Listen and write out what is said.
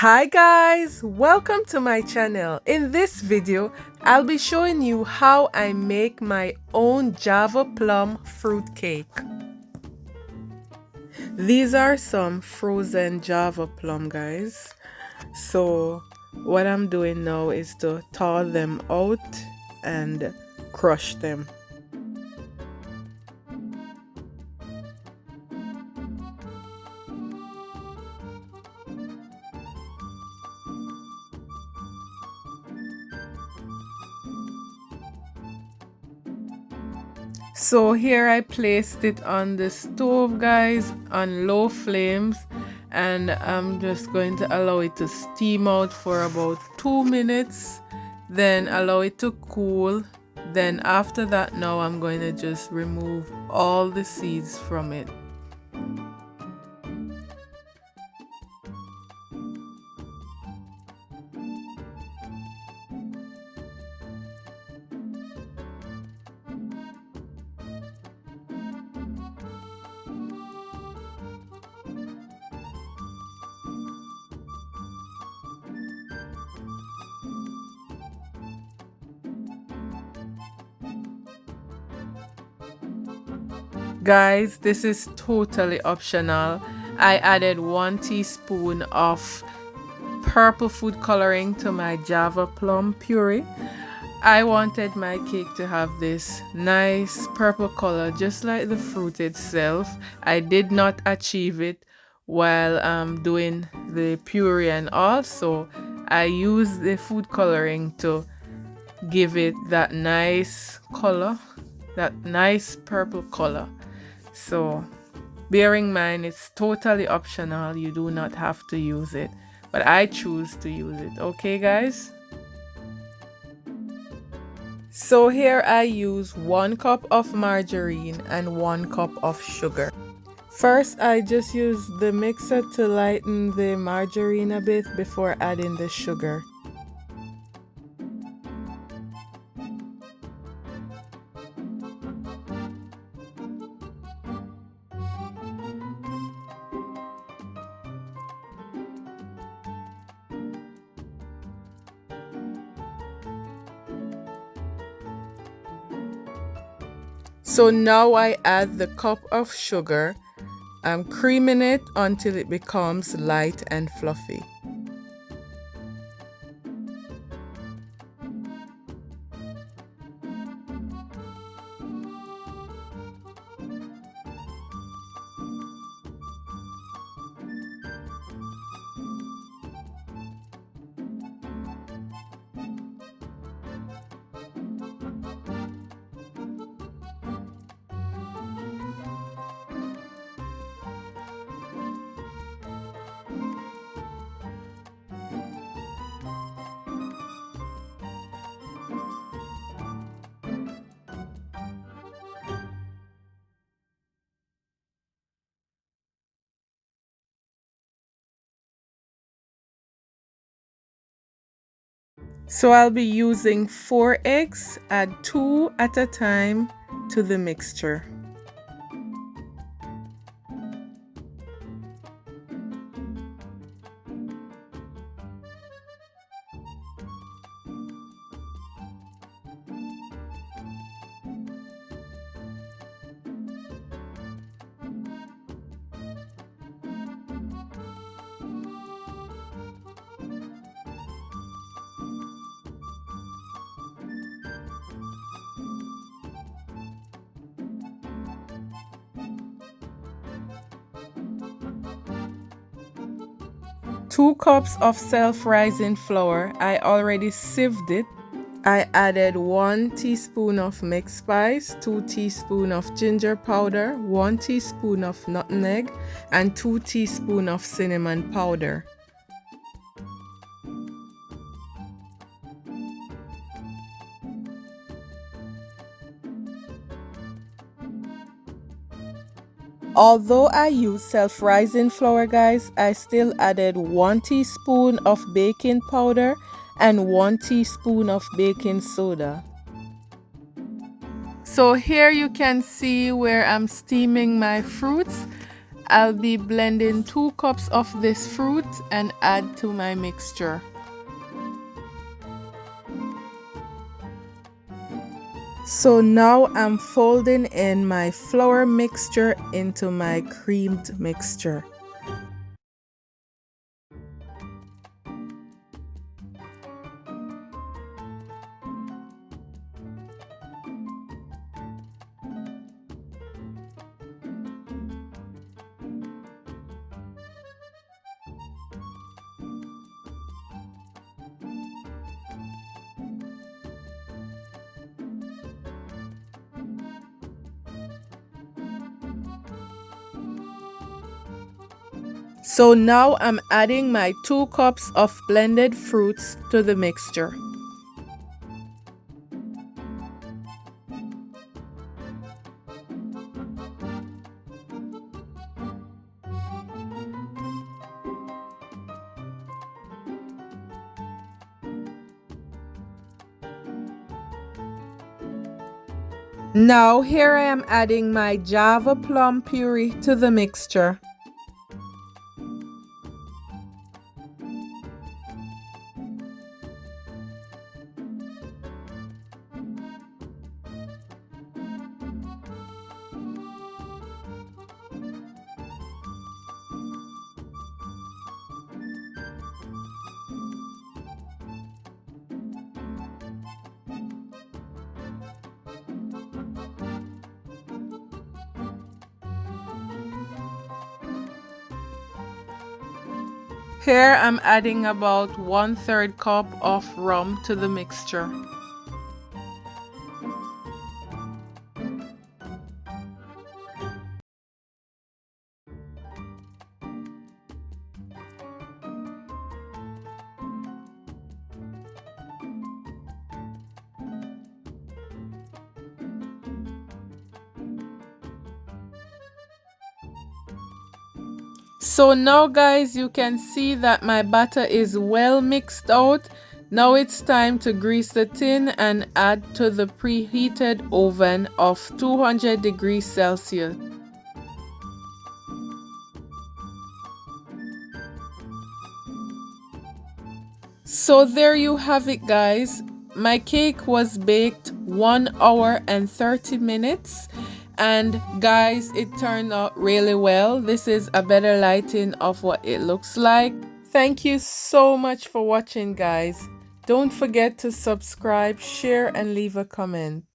Hi guys, welcome to my channel. In this video, I'll be showing you how I make my own Javaplum fruitcake. These are some frozen Javaplum, guys. So what I'm doing now is to thaw them out and crush them. So here I placed it on the stove, guys, on low flames, and I'm just going to allow it to steam out for about 2 minutes, then allow it to cool. Then after that, now I'm going to just remove all the seeds from it. Guys, this is totally optional. I added 1 teaspoon of purple food coloring to my Javaplum puree. I wanted my cake to have this nice purple color just like the fruit itself. I did not achieve it while doing the puree, and also I used the food coloring to give it that nice color, that nice purple color. So bear in mind, it's totally optional. You do not have to use it, but I choose to use it. Okay guys, so here I use 1 cup of margarine and 1 cup of sugar. First, I just use the mixer to lighten the margarine a bit before adding the sugar. So now I add the cup of sugar. I'm creaming it until it becomes light and fluffy. So I'll be using 4 eggs, add 2 at a time to the mixture. Two cups of self-rising flour. I already sieved it. I added 1 teaspoon of mixed spice, 2 teaspoons of ginger powder, 1 teaspoon of nutmeg, and 2 teaspoons of cinnamon powder. Although I use self-rising flour, guys, I still added 1 teaspoon of baking powder and 1 teaspoon of baking soda. So here you can see where I'm steaming my fruits. I'll be blending 2 cups of this fruit and add to my mixture. So now I'm folding in my flour mixture into my creamed mixture. So now I'm adding my 2 cups of blended fruits to the mixture. Now here I am adding my Javaplum puree to the mixture. Here I'm adding about 1/3 cup of rum to the mixture. So now guys, you can see that my batter is well mixed out. Now it's time to grease the tin and add to the preheated oven of 200 degrees Celsius. So there you have it guys. My cake was baked 1 hour and 30 minutes. And guys, it turned out really well. This is a better lighting of what it looks like. Thank you so much for watching guys. Don't forget to subscribe, share and leave a comment.